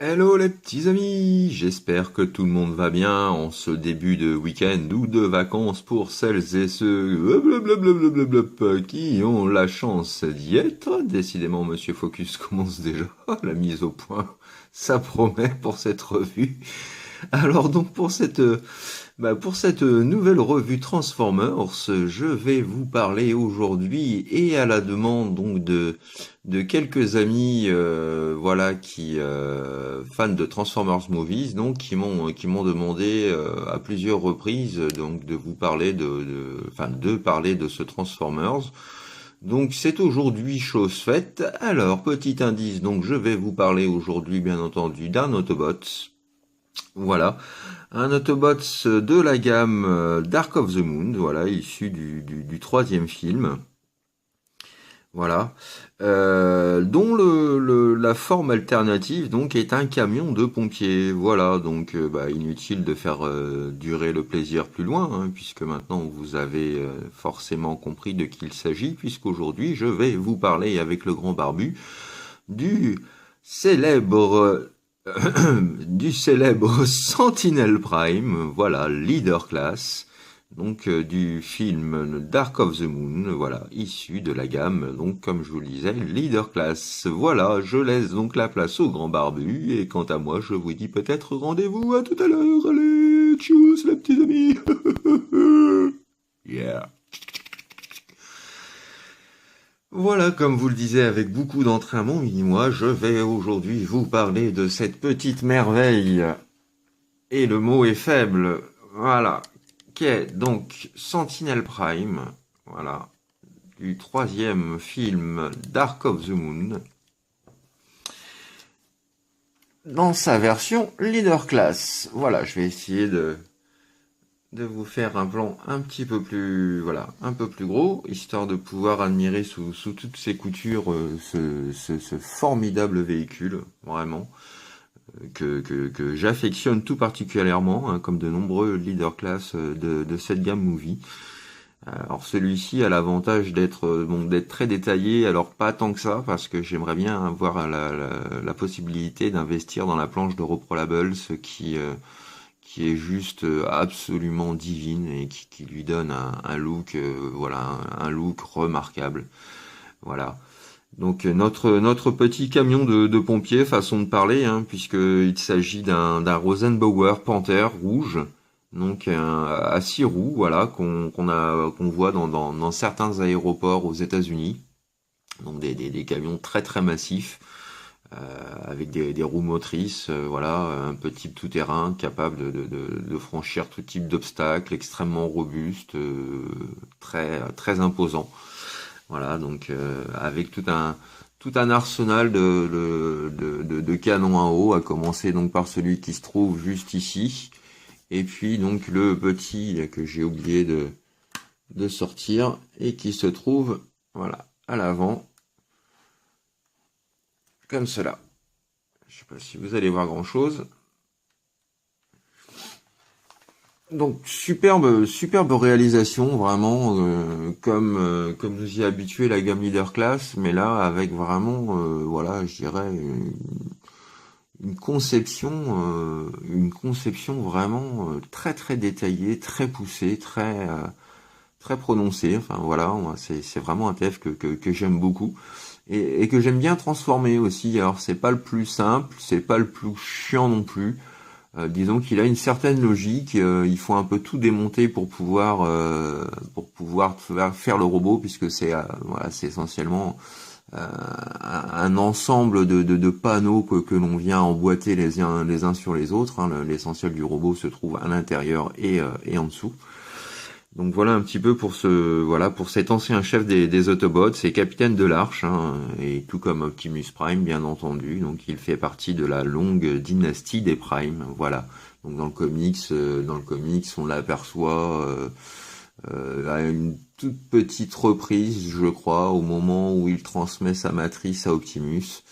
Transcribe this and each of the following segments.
Hello les petits amis, j'espère que tout le monde va bien en ce début de week-end ou de vacances pour celles et ceux qui ont la chance d'y être. Décidément, Monsieur Focus commence déjà la mise au point. Ça promet pour cette revue. Alors donc pour cette nouvelle revue Transformers, je vais vous parler aujourd'hui et à la demande donc de quelques amis voilà qui fans de Transformers Movies donc qui m'ont demandé à plusieurs reprises donc de vous parler de parler de ce Transformers. Donc c'est aujourd'hui chose faite. Alors petit indice, donc je vais vous parler aujourd'hui bien entendu d'un Autobot. Voilà, un Autobots de la gamme Dark of the Moon, voilà, issu du troisième film, voilà, dont la forme alternative donc est un camion de pompiers, voilà, donc inutile de faire durer le plaisir plus loin, hein, puisque maintenant vous avez forcément compris de qui il s'agit, puisqu'aujourd'hui je vais vous parler avec le grand barbu du célèbre du célèbre Sentinel Prime, voilà, Leader Class, donc du film Dark of the Moon, voilà, issu de la gamme, donc comme je vous le disais, Leader Class. Voilà, je laisse donc la place au grand barbu, et quant à moi, je vous dis peut-être rendez-vous à tout à l'heure. Allez, tchuss les petits amis. Yeah. Voilà, comme vous le disiez avec beaucoup d'entrain, mon mini-moi, je vais aujourd'hui vous parler de cette petite merveille. Et le mot est faible, voilà, qui est donc Sentinel Prime, voilà, du troisième film Dark of the Moon, dans sa version Leader Class. Voilà, je vais essayer de vous faire un plan un petit peu plus, voilà, un peu plus gros, histoire de pouvoir admirer sous toutes ses coutures ce formidable véhicule, vraiment, que j'affectionne tout particulièrement, hein, comme de nombreux leader class de cette gamme movie. Alors celui-ci a l'avantage d'être très détaillé, alors pas tant que ça, parce que j'aimerais bien avoir la possibilité d'investir dans la planche de Reprolables, qui est juste absolument divine et qui lui donne un look, voilà, un look remarquable. Voilà. Donc notre petit camion de pompier, façon de parler, hein, puisqu'il s'agit d'un Rosenbauer Panther rouge, donc à 6 roues, voilà, qu'on voit dans certains aéroports aux États-Unis, donc des camions très très massifs, avec des roues motrices, voilà, un petit tout-terrain capable de franchir tout type d'obstacles, extrêmement robuste, très très imposant. Voilà, donc avec tout un arsenal de canons à eau, à commencer donc par celui qui se trouve juste ici, et puis donc le petit que j'ai oublié de sortir et qui se trouve, voilà, à l'avant, comme cela. Je sais pas si vous allez voir grand chose. Donc superbe réalisation, vraiment, comme nous y a habitué la gamme Leader Class, mais là avec vraiment, voilà, je dirais une conception vraiment très très détaillée, très poussée, très prononcée. Enfin voilà, c'est vraiment un TF que j'aime beaucoup et que j'aime bien transformer aussi. Alors c'est pas le plus simple, c'est pas le plus chiant non plus. Disons qu'il a une certaine logique. Il faut un peu tout démonter pour pouvoir faire le robot, puisque voilà, c'est essentiellement un ensemble de panneaux que l'on vient emboîter les uns sur les autres. Hein. L'essentiel du robot se trouve à l'intérieur et en dessous. Donc voilà un petit peu pour cet ancien chef des Autobots, c'est capitaine de l'Arche, hein, et tout comme Optimus Prime bien entendu, donc il fait partie de la longue dynastie des Prime, voilà. Donc dans le comics, on l'aperçoit à une toute petite reprise, je crois, au moment où il transmet sa matrice à Optimus.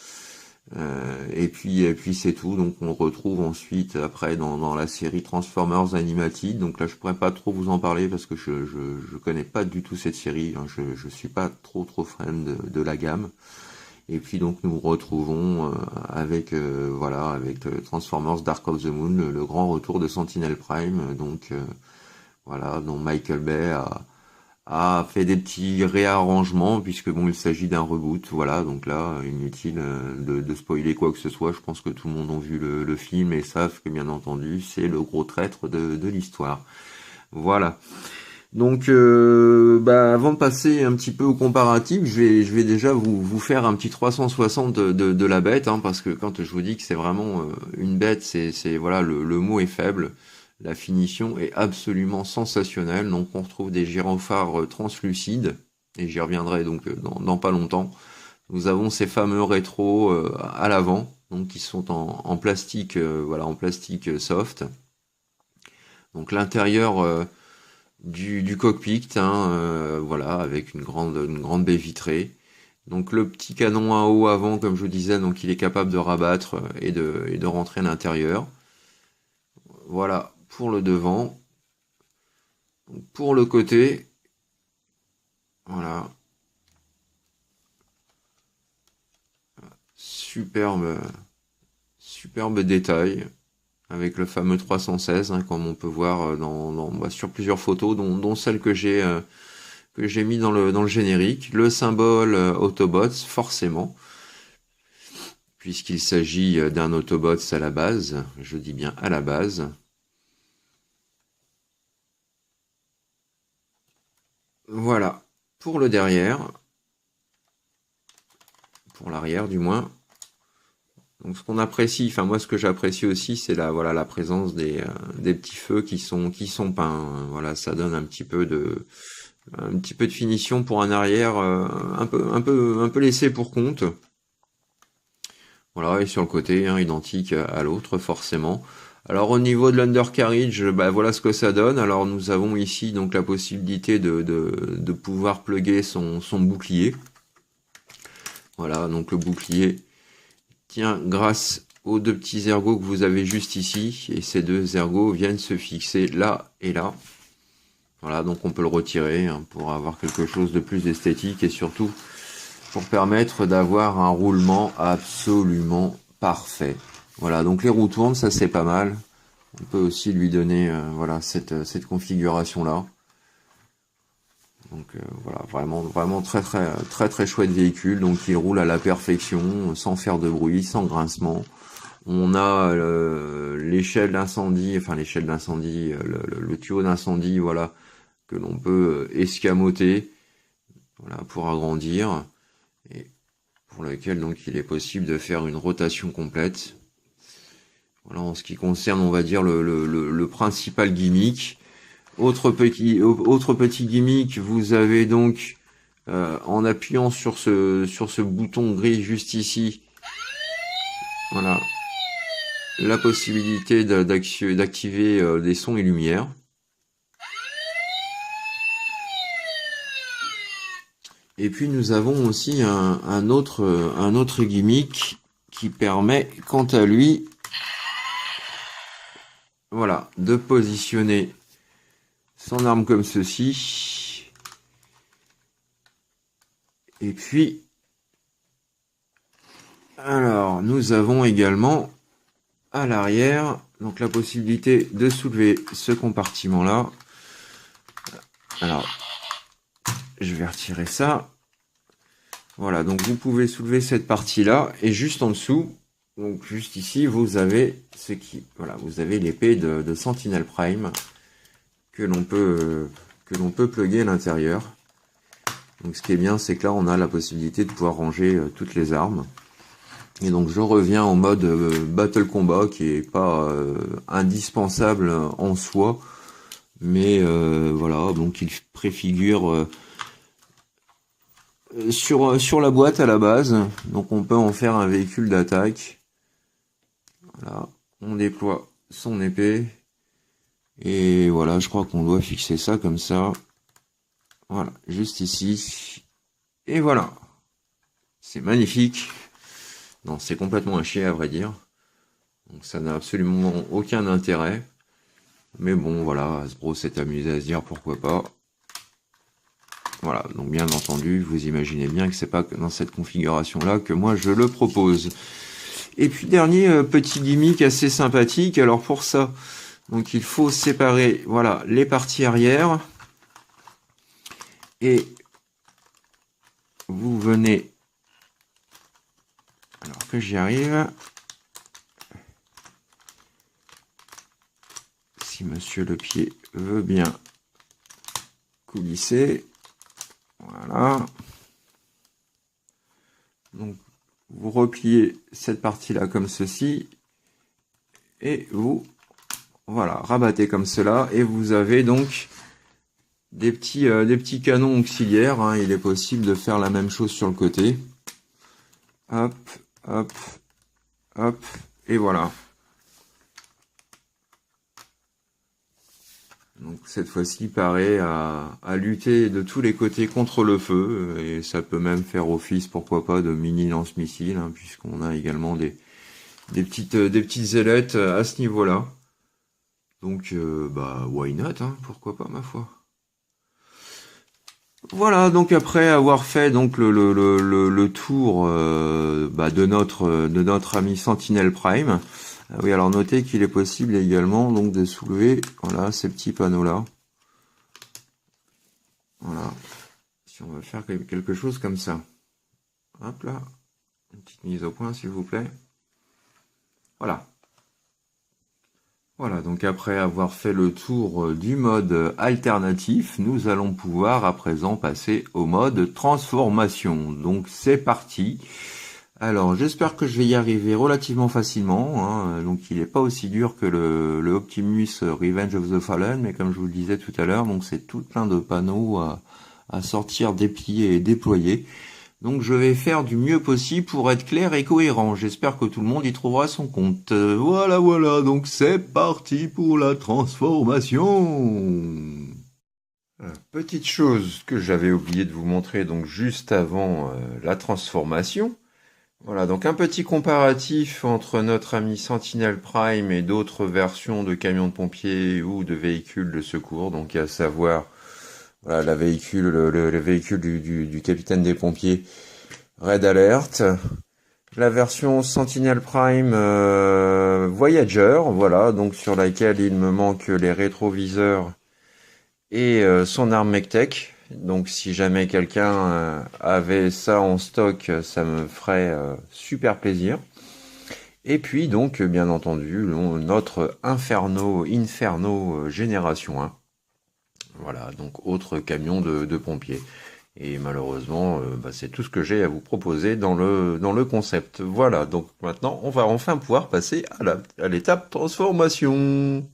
Et puis c'est tout. Donc on le retrouve ensuite après dans la série Transformers Animated. Donc là je pourrais pas trop vous en parler parce que je connais pas du tout cette série. Hein. Je suis pas trop fan de la gamme. Et puis donc nous retrouvons avec voilà avec Transformers Dark of the Moon, le grand retour de Sentinel Prime, donc voilà, dont Michael Bay a fait des petits réarrangements puisque bon il s'agit d'un reboot, voilà, donc là inutile de spoiler quoi que ce soit, je pense que tout le monde a vu le film et savent que bien entendu c'est le gros traître de l'histoire. Voilà. Donc avant de passer un petit peu au comparatif, je vais déjà vous faire un petit 360 de la bête, hein, parce que quand je vous dis que c'est vraiment une bête, c'est voilà, le mot est faible. La finition est absolument sensationnelle. Donc on retrouve des gyrophares translucides, et j'y reviendrai donc dans pas longtemps. Nous avons ces fameux rétros à l'avant, donc qui sont en plastique, voilà, en plastique soft. Donc l'intérieur du cockpit, hein, voilà, avec une grande baie vitrée. Donc le petit canon à eau avant, comme je vous disais, donc il est capable de rabattre et de rentrer à l'intérieur. Voilà pour le devant. Pour le côté, voilà, superbe détail avec le fameux 316, hein, comme on peut voir sur plusieurs photos, dont celle que j'ai mis dans le générique. Le symbole Autobots, forcément, puisqu'il s'agit d'un Autobots à la base, je dis bien à la base. Voilà, pour le derrière, pour l'arrière du moins. Donc ce qu'on apprécie, enfin moi ce que j'apprécie aussi, c'est la présence des petits feux qui sont peints. Voilà, ça donne un petit peu de finition pour un arrière un peu laissé pour compte. Voilà, et sur le côté, hein, identique à l'autre forcément. Alors au niveau de l'undercarriage, voilà ce que ça donne. Alors nous avons ici donc la possibilité de pouvoir plugger son bouclier. Voilà, donc le bouclier tient grâce aux deux petits ergots que vous avez juste ici, et ces deux ergots viennent se fixer là et là. Voilà, donc on peut le retirer hein, pour avoir quelque chose de plus esthétique et surtout pour permettre d'avoir un roulement absolument parfait. Voilà, donc les roues tournent, ça c'est pas mal. On peut aussi lui donner voilà cette configuration là. Donc voilà, vraiment très chouette véhicule. Donc il roule à la perfection, sans faire de bruit, sans grincement. On a l'échelle d'incendie, le tuyau d'incendie, voilà, que l'on peut escamoter, voilà, pour agrandir, et pour lequel donc il est possible de faire une rotation complète. Voilà, en ce qui concerne, on va dire, le principal gimmick. Autre petit gimmick, vous avez donc, en appuyant sur ce bouton gris juste ici, voilà, la possibilité d'activer des sons et lumières. Et puis nous avons aussi un autre gimmick qui permet, quant à lui, voilà, de positionner son arme comme ceci. Et puis, alors, nous avons également à l'arrière, donc la possibilité de soulever ce compartiment-là. Alors, je vais retirer ça. Voilà, donc vous pouvez soulever cette partie-là, et juste en dessous, donc juste ici, vous avez vous avez l'épée de Sentinel Prime que l'on peut plugger à l'intérieur. Donc ce qui est bien, c'est que là on a la possibilité de pouvoir ranger toutes les armes. Et donc je reviens au mode Battle Combat, qui est pas indispensable en soi, mais voilà, donc il préfigure sur la boîte à la base, donc on peut en faire un véhicule d'attaque. Voilà, on déploie son épée, et voilà, je crois qu'on doit fixer ça comme ça. Voilà, juste ici, et voilà, c'est magnifique. Non, c'est complètement un chier à vrai dire, donc ça n'a absolument aucun intérêt, mais bon voilà, Hasbro s'est amusé à se dire pourquoi pas. Voilà, donc bien entendu, vous imaginez bien que c'est pas dans cette configuration-là que moi je le propose. Et puis dernier petit gimmick assez sympathique, alors pour ça, donc il faut séparer, voilà, les parties arrière. Et vous venez, alors que j'y arrive, si monsieur le pied veut bien coulisser, voilà. Donc vous repliez cette partie-là comme ceci, et vous, voilà, rabattez comme cela, et vous avez donc des petits canons auxiliaires, hein. Il est possible de faire la même chose sur le côté. Hop, hop, hop, et voilà. Donc cette fois-ci, pareil, à lutter de tous les côtés contre le feu, et ça peut même faire office, pourquoi pas, de mini lance-missile, hein, puisqu'on a également des petites ailettes à ce niveau-là. Donc, bah, why not, hein, pourquoi pas, ma foi. Voilà, donc après avoir fait donc le tour bah, de notre ami Sentinel Prime. Oui, alors notez qu'il est possible également donc de soulever, voilà, ces petits panneaux là. Voilà, si on veut faire quelque chose comme ça. Hop là, une petite mise au point s'il vous plaît. Voilà. Voilà, donc après avoir fait le tour du mode alternatif, nous allons pouvoir à présent passer au mode transformation. Donc c'est parti. Alors j'espère que je vais y arriver relativement facilement, hein. Donc il n'est pas aussi dur que le Optimus Revenge of the Fallen, mais comme je vous le disais tout à l'heure, donc c'est tout plein de panneaux à sortir, déplier et déployer. Donc je vais faire du mieux possible pour être clair et cohérent. J'espère que tout le monde y trouvera son compte. Voilà, donc c'est parti pour la transformation. Petite chose que j'avais oublié de vous montrer donc juste avant la transformation. Voilà, donc un petit comparatif entre notre ami Sentinel Prime et d'autres versions de camions de pompiers ou de véhicules de secours, donc à savoir voilà, le véhicule du capitaine des pompiers Red Alert, la version Sentinel Prime Voyager, voilà, donc sur laquelle il me manque les rétroviseurs et son arme MechTech. Donc si jamais quelqu'un avait ça en stock, ça me ferait super plaisir. Et puis donc bien entendu notre Inferno Génération 1. Voilà, donc autre camion de pompiers. Et malheureusement, bah, c'est tout ce que j'ai à vous proposer dans le concept. Voilà, donc maintenant on va enfin pouvoir passer à l'étape transformation.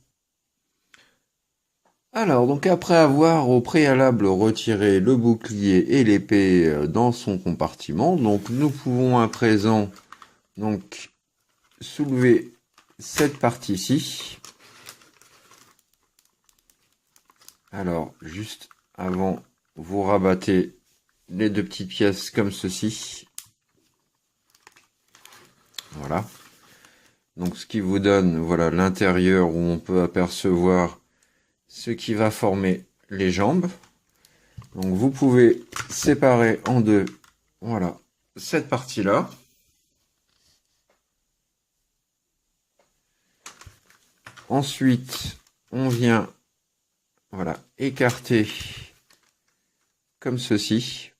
Alors, donc après avoir au préalable retiré le bouclier et l'épée dans son compartiment, donc nous pouvons à présent donc soulever cette partie-ci. Alors, juste avant, vous rabattez les deux petites pièces comme ceci. Voilà. Donc, ce qui vous donne, voilà, l'intérieur où on peut apercevoir ce qui va former les jambes. Donc vous pouvez séparer en deux, voilà, cette partie-là. Ensuite, on vient, voilà, écarter comme ceci.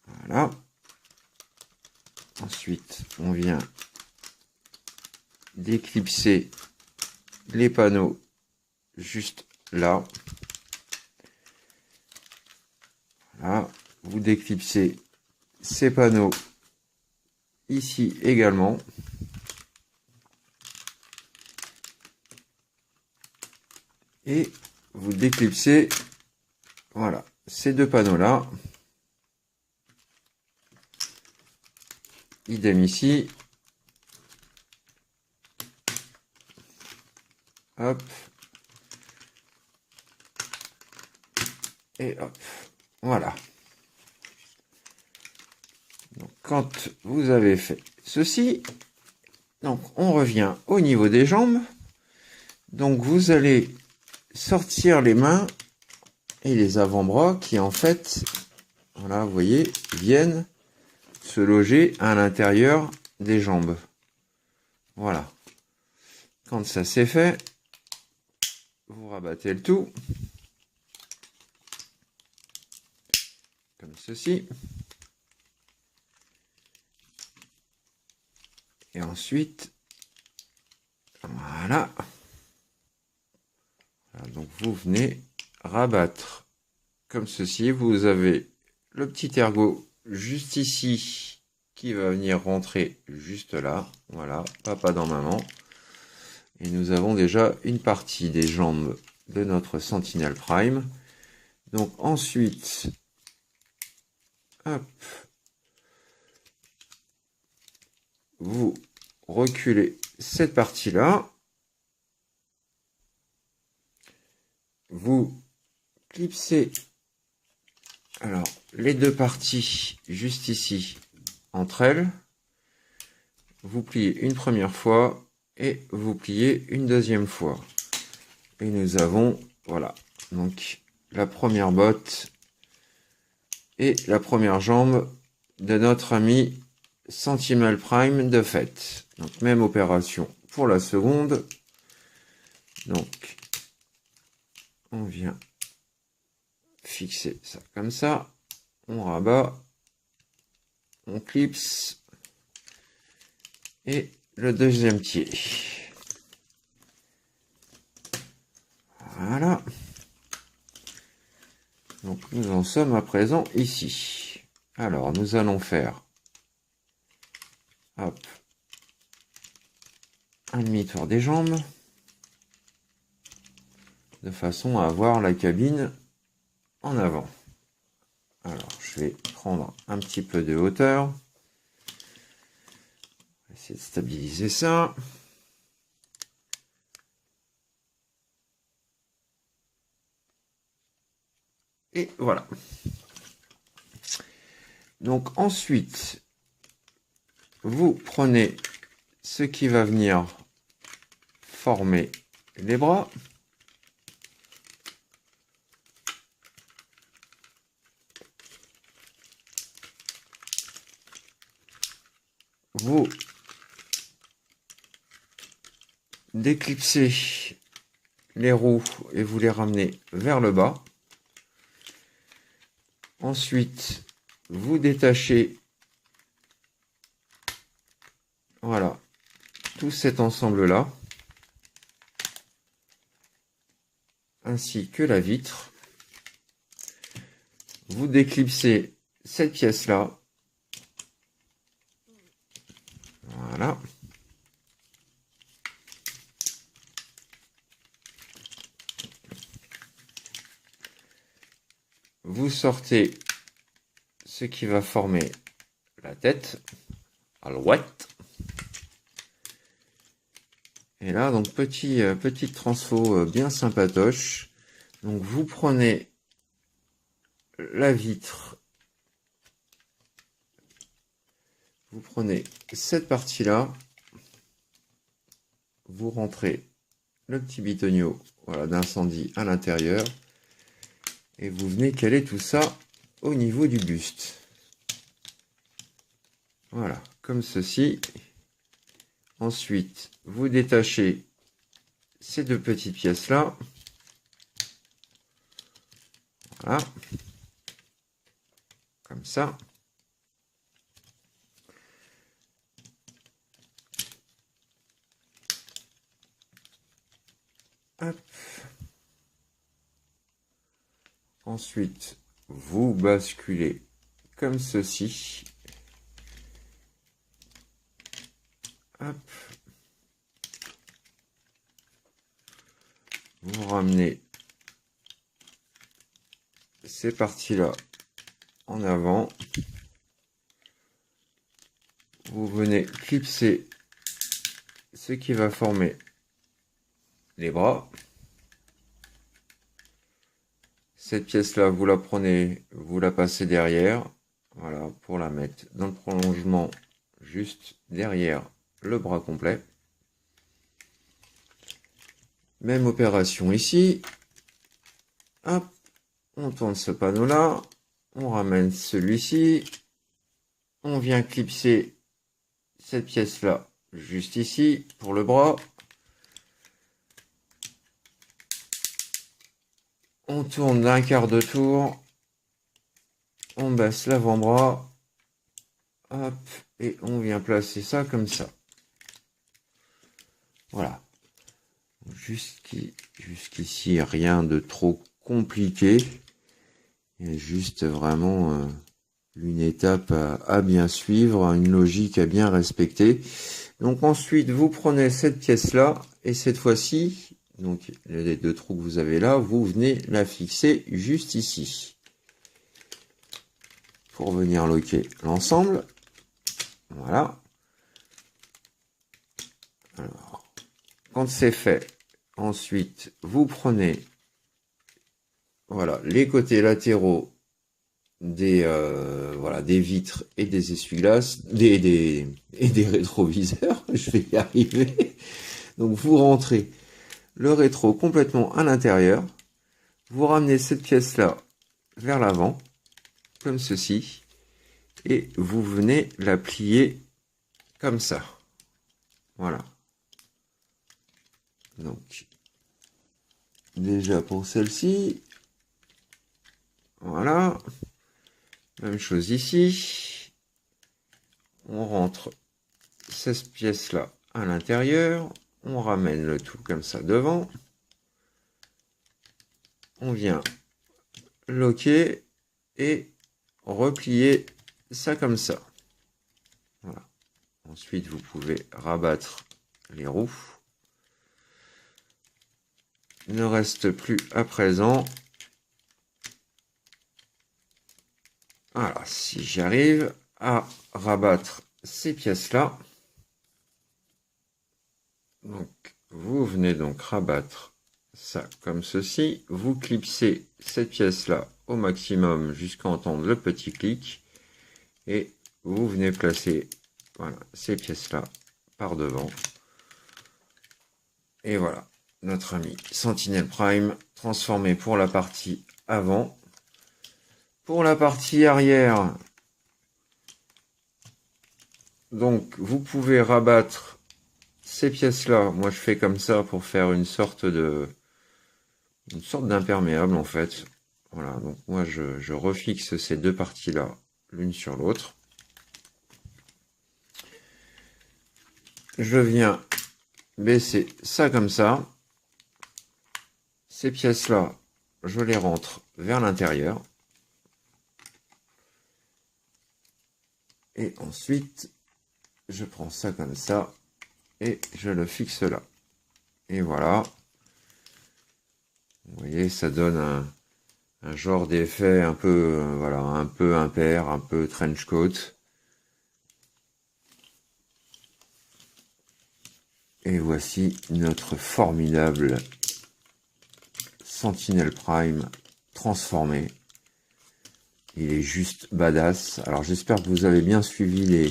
Voilà. Ensuite, on vient déclipser les panneaux juste là. Voilà, vous déclipsez ces panneaux ici également. Et vous déclipsez, voilà, ces deux panneaux là. Idem ici. Hop. Et hop. Voilà. Donc, quand vous avez fait ceci, donc on revient au niveau des jambes. Donc vous allez sortir les mains et les avant-bras qui en fait, voilà, vous voyez, viennent se loger à l'intérieur des jambes. Voilà. Quand ça c'est fait, vous rabattez le tout. Comme ceci. Et ensuite, voilà. Donc vous venez rabattre comme ceci. Vous avez le petit ergot juste ici qui va venir rentrer juste là. Voilà, papa dans maman. Et nous avons déjà une partie des jambes de notre Sentinel Prime. Donc ensuite, hop, vous reculez cette partie-là. Vous clipsez alors les deux parties juste ici entre elles. Vous pliez une première fois et vous pliez une deuxième fois. Et nous avons, voilà, donc la première botte et la première jambe de notre ami Sentinel Prime de fait. Donc même opération pour la seconde. Donc on vient fixer ça comme ça, on rabat, on clipse et le deuxième pied. Voilà. Donc nous en sommes à présent ici. Alors nous allons faire hop, un demi-tour des jambes de façon à avoir la cabine en avant. Alors je vais prendre un petit peu de hauteur. On va essayer de stabiliser ça. Et voilà. Donc ensuite, vous prenez ce qui va venir former les bras. Vous déclipsez les roues et vous les ramenez vers le bas. Ensuite, vous détachez, voilà, tout cet ensemble-là, ainsi que la vitre. Vous déclipsez cette pièce-là. Voilà. Vous sortez ce qui va former la tête, alouette. Et là, donc petite transfo bien sympatoche. Donc vous prenez la vitre, vous prenez cette partie-là, vous rentrez le petit bitonio, voilà, d'incendie à l'intérieur, et vous venez caler tout ça au niveau du buste. Voilà, comme ceci. Ensuite, vous détachez ces deux petites pièces-là. Voilà. Comme ça. Hop. Ensuite, vous basculez comme ceci. Hop. Vous ramenez ces parties-là en avant. Vous venez clipser ce qui va former les bras. Cette pièce-là, vous la prenez, vous la passez derrière. Voilà, pour la mettre dans le prolongement juste derrière le bras complet. Même opération ici. Hop, On tourne ce panneau-là. On ramène celui-ci. On vient clipser cette pièce-là juste ici pour le bras. On tourne d'un quart de tour. On baisse l'avant-bras. Hop. Et on vient placer ça comme ça. Voilà. Jusqu'ici, rien de trop compliqué. Il y a juste vraiment une étape à bien suivre, une logique à bien respecter. Donc ensuite, vous prenez cette pièce-là, et cette fois-ci, donc les deux trous que vous avez là, vous venez la fixer juste ici. Pour venir loquer l'ensemble. Voilà. Alors, quand c'est fait, ensuite, vous prenez voilà, les côtés latéraux des vitres et des essuie-glaces, et des rétroviseurs, je vais y arriver. Donc vous rentrez le rétro complètement à l'intérieur, vous ramenez cette pièce-là vers l'avant, comme ceci, et vous venez la plier comme ça. Voilà. Donc, déjà pour celle-ci, voilà. Même chose ici. On rentre cette pièce-là à l'intérieur. On ramène le tout comme ça devant. On vient loquer et replier ça comme ça. Voilà. Ensuite, vous pouvez rabattre les roues. Il ne reste plus à présent. Voilà, si j'arrive à rabattre ces pièces-là. Donc, vous venez donc rabattre ça comme ceci. Vous clipsez cette pièce-là au maximum jusqu'à entendre le petit clic. Et vous venez placer voilà, ces pièces-là par devant. Et voilà, notre ami Sentinel Prime transformé pour la partie avant. Pour la partie arrière, donc vous pouvez rabattre ces pièces-là. Moi je fais comme ça pour faire une sorte d'imperméable en fait. Voilà, donc moi je refixe ces deux parties-là l'une sur l'autre. Je viens baisser ça comme ça. Ces pièces-là, je les rentre vers l'intérieur. Et ensuite, je prends ça comme ça et je le fixe là. Et voilà. Vous voyez, ça donne un genre d'effet un peu, voilà, un peu impair, un peu trench coat. Et voici notre formidable Sentinel Prime transformé. Il est juste badass. Alors j'espère que vous avez bien suivi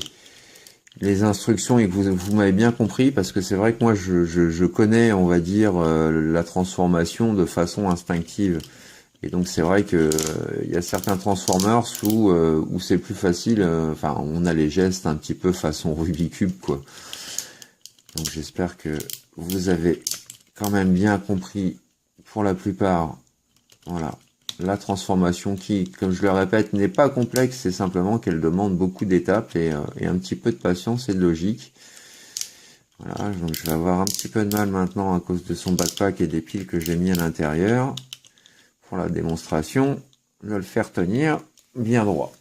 les instructions et que vous m'avez bien compris, parce que c'est vrai que moi je connais, on va dire, la transformation de façon instinctive. Et donc c'est vrai que il y a certains Transformers où c'est plus facile, enfin on a les gestes un petit peu façon Rubik's Cube quoi. Donc j'espère que vous avez quand même bien compris pour la plupart, voilà, la transformation qui, comme je le répète, n'est pas complexe, c'est simplement qu'elle demande beaucoup d'étapes et un petit peu de patience et de logique. Voilà, donc je vais avoir un petit peu de mal maintenant à cause de son backpack et des piles que j'ai mis à l'intérieur pour la démonstration, de le faire tenir bien droit.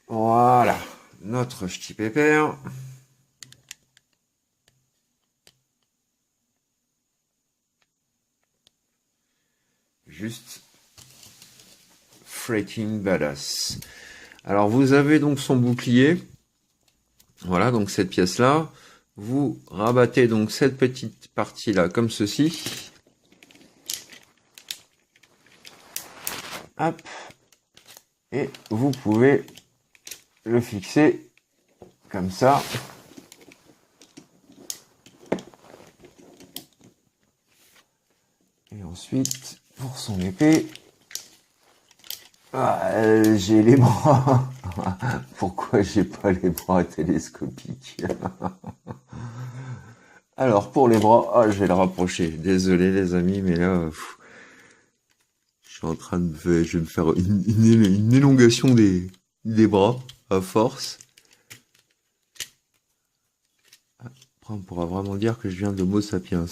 Voilà, notre ch'ti pépère. Juste freaking badass. Alors vous avez donc son bouclier. Voilà, donc cette pièce là, vous rabattez donc cette petite partie là comme ceci. Hop. Et vous pouvez le fixer comme ça. Et Ensuite, pour son épée, j'ai les bras. Pourquoi j'ai pas les bras télescopiques? Alors, pour les bras, je vais le rapprocher. Désolé les amis, mais là, je suis en train de je vais me faire une élongation des bras à force. Après, on pourra vraiment dire que je viens de Homo sapiens.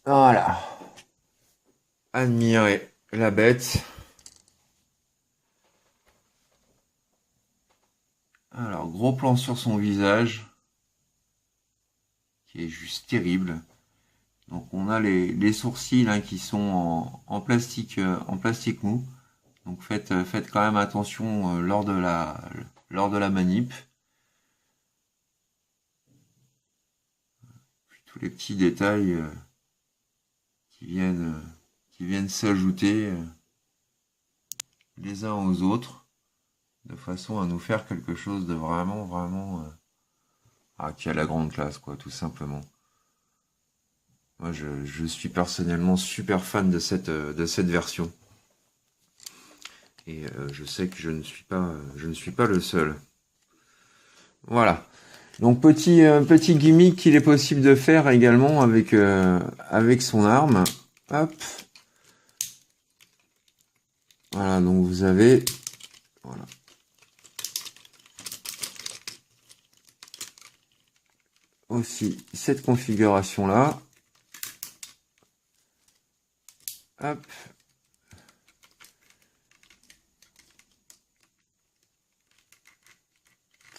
Voilà. Admirez la bête. Alors, gros plan sur son visage, qui est juste terrible. Donc, on a les sourcils hein, qui sont en plastique mou. Donc, faites quand même attention lors de la manip. Puis, tous les petits détails qui viennent s'ajouter les uns aux autres, de façon à nous faire quelque chose de vraiment qui a la grande classe, quoi, tout simplement. Moi, je suis personnellement super fan de cette version. Et je sais que je ne suis pas le seul. Voilà. Donc petit gimmick qu'il est possible de faire également avec son arme. Hop. Voilà, donc vous avez voilà. Aussi cette configuration là. Hop.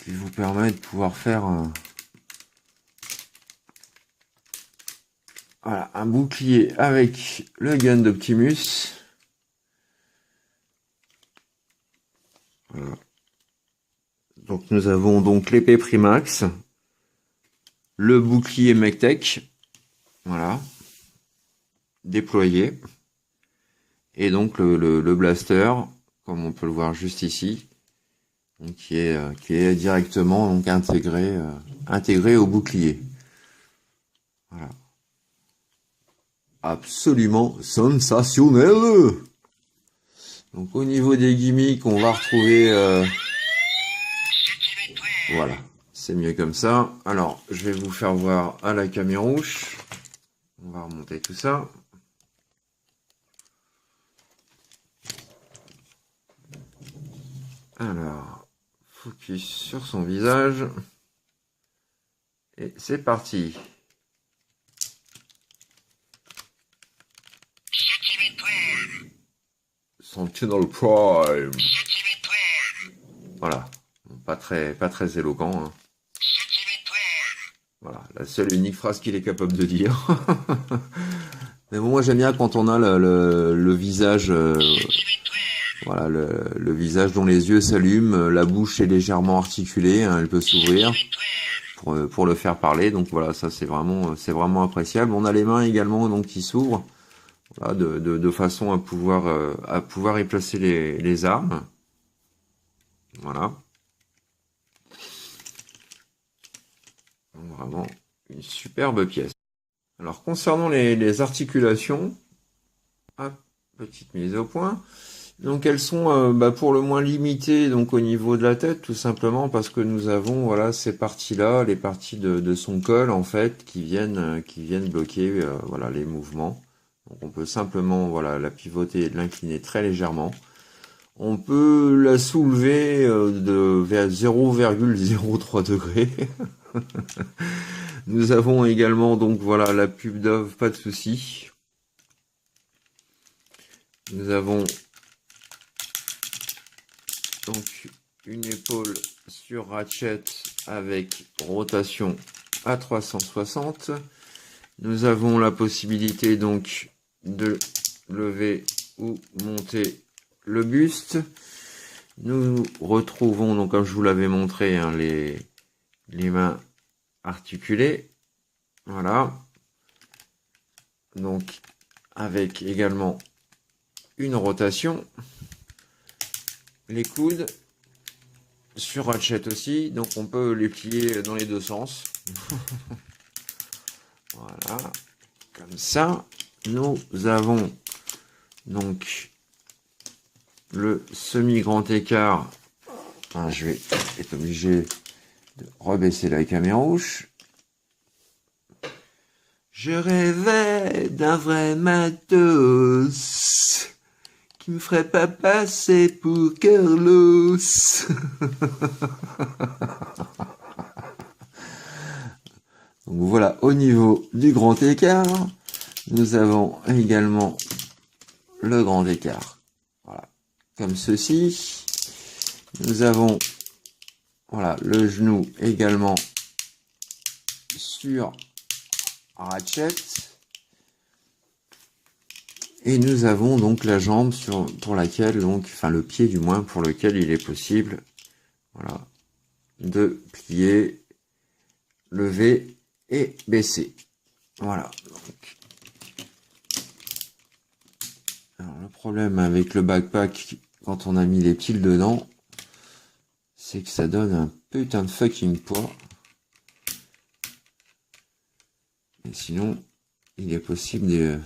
Qui vous permet de pouvoir faire voilà, un bouclier avec le gun d'Optimus. Voilà. Donc nous avons donc l'épée Primax, le bouclier Mech-Tech, voilà, déployé, et donc le blaster, comme on peut le voir juste ici, donc qui est directement donc intégré au bouclier. Voilà. Absolument sensationnel. Donc au niveau des gimmicks, on va retrouver voilà, c'est mieux comme ça. Alors, je vais vous faire voir à la camérouche. On va remonter tout ça. Alors, focus sur son visage. Et c'est parti. Sentinel Prime. Voilà. Pas très éloquent. Hein. Voilà, la seule unique phrase qu'il est capable de dire. Mais bon, moi j'aime bien quand on a le visage, voilà, le visage dont les yeux s'allument, la bouche est légèrement articulée, hein, elle peut s'ouvrir pour le faire parler. Donc voilà, ça c'est vraiment appréciable. On a les mains également donc qui s'ouvrent, voilà, de façon à pouvoir y placer les armes. Voilà. Donc, vraiment une superbe pièce. Alors concernant les articulations, hop, petite mise au point. Donc elles sont pour le moins limitées donc au niveau de la tête, tout simplement parce que nous avons voilà ces parties-là, les parties de son col en fait, qui viennent bloquer voilà les mouvements. Donc on peut simplement voilà la pivoter et l'incliner très légèrement. On peut la soulever vers 0,03 degrés. Nous avons également donc voilà la pub Dove, pas de souci. Nous avons donc une épaule sur ratchet avec rotation à 360. Nous avons la possibilité donc de lever ou monter le buste. Nous retrouvons donc comme je vous l'avais montré hein, les mains articulées. Voilà. Donc avec également une rotation. Les coudes, sur Ratchet aussi, donc on peut les plier dans les deux sens. Voilà, comme ça. Nous avons donc le semi-grand écart. Enfin, je vais être obligé de rebaisser la caméra. Je rêvais d'un vrai matos qui me ferait pas passer pour Carlos. Donc voilà, au niveau du grand écart, nous avons également le grand écart. Voilà, comme ceci. Nous avons voilà le genou également sur Ratchet. Et nous avons donc la jambe pour laquelle, donc, enfin le pied du moins, pour lequel il est possible, voilà, de plier, lever et baisser. Voilà. Donc. Alors le problème avec le backpack, quand on a mis les piles dedans, c'est que ça donne un putain de fucking poids. Et sinon, il est possible de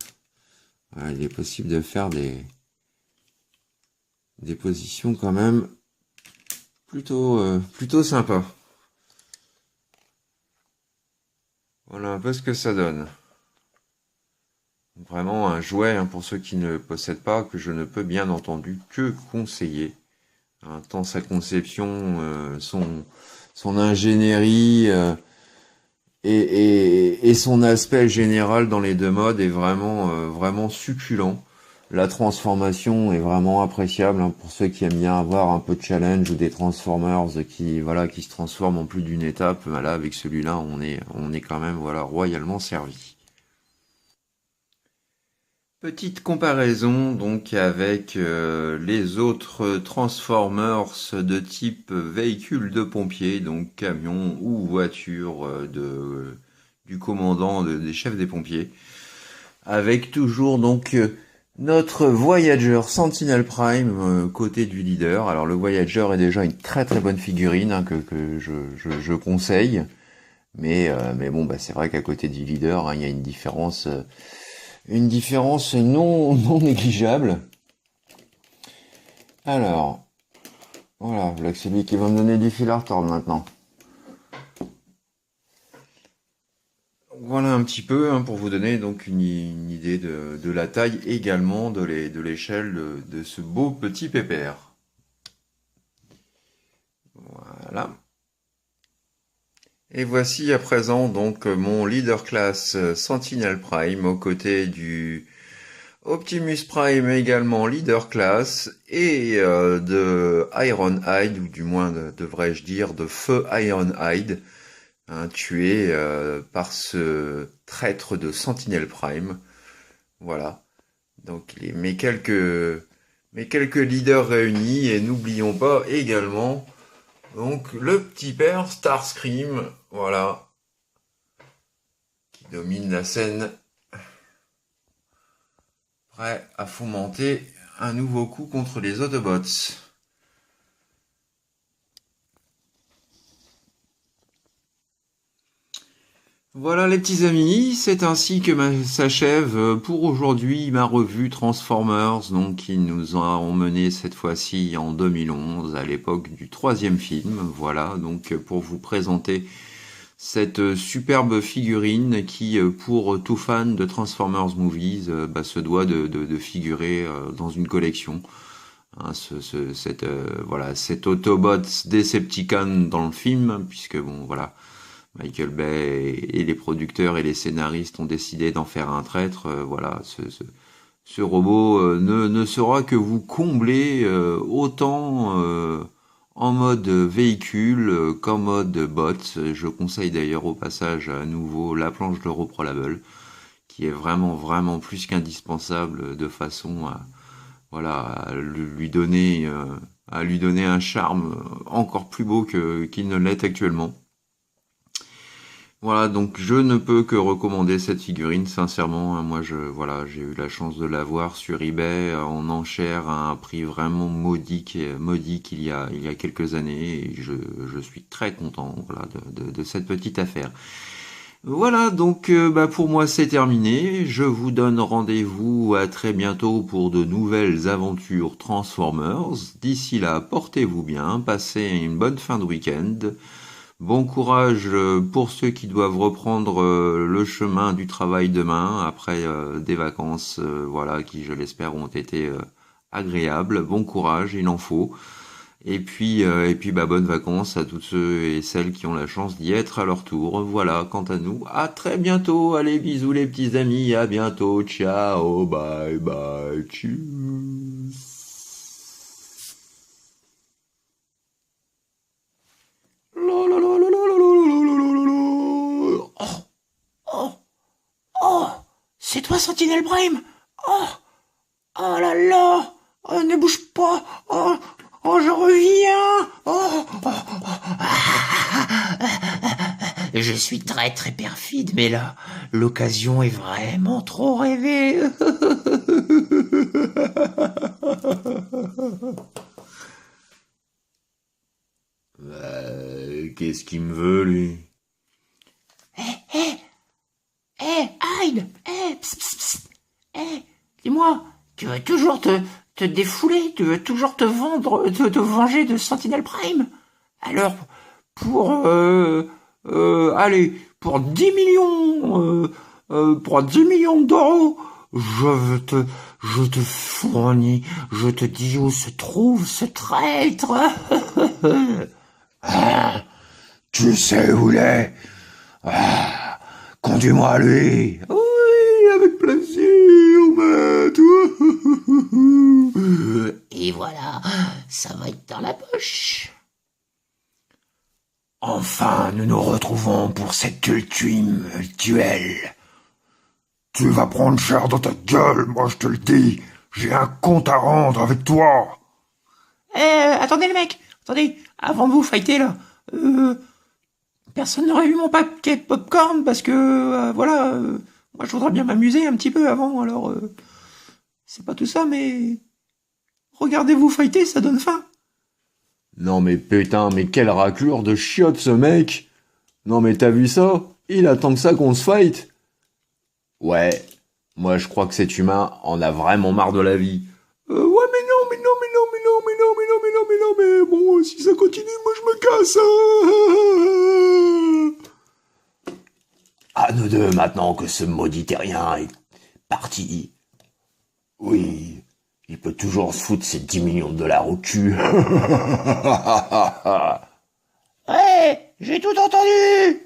faire des positions quand même plutôt sympa. Voilà un peu ce que ça donne. Vraiment un jouet pour ceux qui ne possèdent pas, que je ne peux bien entendu que conseiller. Tant sa conception, son ingénierie et son aspect général dans les deux modes est vraiment succulent. La transformation est vraiment appréciable pour ceux qui aiment bien avoir un peu de challenge ou des Transformers qui se transforment en plus d'une étape. Là, avec celui-là, on est quand même royalement servi. Petite comparaison donc avec les autres Transformers de type véhicule de pompier, donc camion ou voiture du commandant des chefs des pompiers, avec toujours donc notre Voyager Sentinel Prime côté du leader. Alors le Voyager est déjà une très très bonne figurine que je conseille, mais bon c'est vrai qu'à côté du leader il y a une différence non négligeable. Alors, voilà, c'est celui qui va me donner du fil à retordre maintenant. Voilà un petit peu pour vous donner donc une idée de la taille également de l'échelle de ce beau petit pépère. Voilà. Et voici à présent donc mon leader class Sentinel Prime aux côtés du Optimus Prime également leader class et de Ironhide, ou du moins devrais-je dire de Feu Ironhide, tué par ce traître de Sentinel Prime. Voilà. Donc mes quelques leaders réunis, et n'oublions pas également donc le petit père Starscream, voilà, qui domine la scène, prêt à fomenter un nouveau coup contre les Autobots. Voilà les petits amis, c'est ainsi que s'achève pour aujourd'hui ma revue Transformers, donc qui nous a emmené cette fois-ci en 2011, à l'époque du 3e film. Voilà, donc pour vous présenter cette superbe figurine qui, pour tout fan de Transformers Movies, se doit de figurer dans une collection. Cet Autobot Decepticon dans le film, puisque bon voilà, Michael Bay et les producteurs et les scénaristes ont décidé d'en faire un traître. Ce robot ne sera que vous combler autant en mode véhicule qu'en mode bot. Je conseille d'ailleurs au passage à nouveau la planche de Roprolable, qui est vraiment plus qu'indispensable de façon à lui donner un charme encore plus beau qu'il ne l'est actuellement. Voilà, donc je ne peux que recommander cette figurine, sincèrement. Moi, voilà, j'ai eu la chance de l'avoir sur eBay en enchère à un prix vraiment modique il y a quelques années, et je suis très content, voilà, de cette petite affaire. Voilà, donc pour moi c'est terminé. Je vous donne rendez-vous à très bientôt pour de nouvelles aventures Transformers. D'ici là, portez-vous bien, passez une bonne fin de week-end. Bon courage pour ceux qui doivent reprendre le chemin du travail demain après des vacances, voilà, qui je l'espère ont été agréables. Bon courage, il en faut. Et puis bonnes vacances à tous ceux et celles qui ont la chance d'y être à leur tour. Voilà, quant à nous, à très bientôt. Allez, bisous les petits amis, à bientôt. Ciao, bye bye, tchuss. Oh, oh, oh, c'est toi, Sentinelle Prime. Oh, oh là là, oh, ne bouge pas. Oh, oh, je reviens. Oh, oh, je suis très très perfide, mais là, l'occasion est vraiment trop rêvée. Qu'est-ce qu'il me veut, lui? Hyde, psst, psst, psst. Dis-moi, tu veux toujours te défouler, tu veux toujours te vendre, te venger de Sentinel Prime. Alors, pour, allez, pour 10 millions d'euros, je te fournis, je te dis où se trouve ce traître. Tu sais où il est? Conduis-moi à lui. Oui, avec plaisir, maître. Et voilà, ça va être dans la poche. Enfin, nous nous retrouvons pour cette ultime duel. Tu vas prendre cher dans ta gueule, moi je te le dis. J'ai un compte à rendre avec toi. Attendez les mecs, attendez, avant de vous fighter là, personne n'aurait vu mon paquet de popcorn parce que, voilà, moi je voudrais bien m'amuser un petit peu avant, alors, c'est pas tout ça, mais regardez-vous fighter, ça donne faim. Non mais putain, mais quelle raclure de chiotte ce mec. Non mais t'as vu ça? Il attend que ça qu'on se fight. Ouais, moi je crois que cet humain en a vraiment marre de la vie. Ouais mais non, mais non, mais non, mais non, mais non, mais non, mais non, mais non, mais bon, si ça continue, moi je me casse. À nous deux, maintenant que ce maudit terrien est parti. Oui, il peut toujours se foutre ses 10 millions de dollars au cul. Ouais, j'ai tout entendu.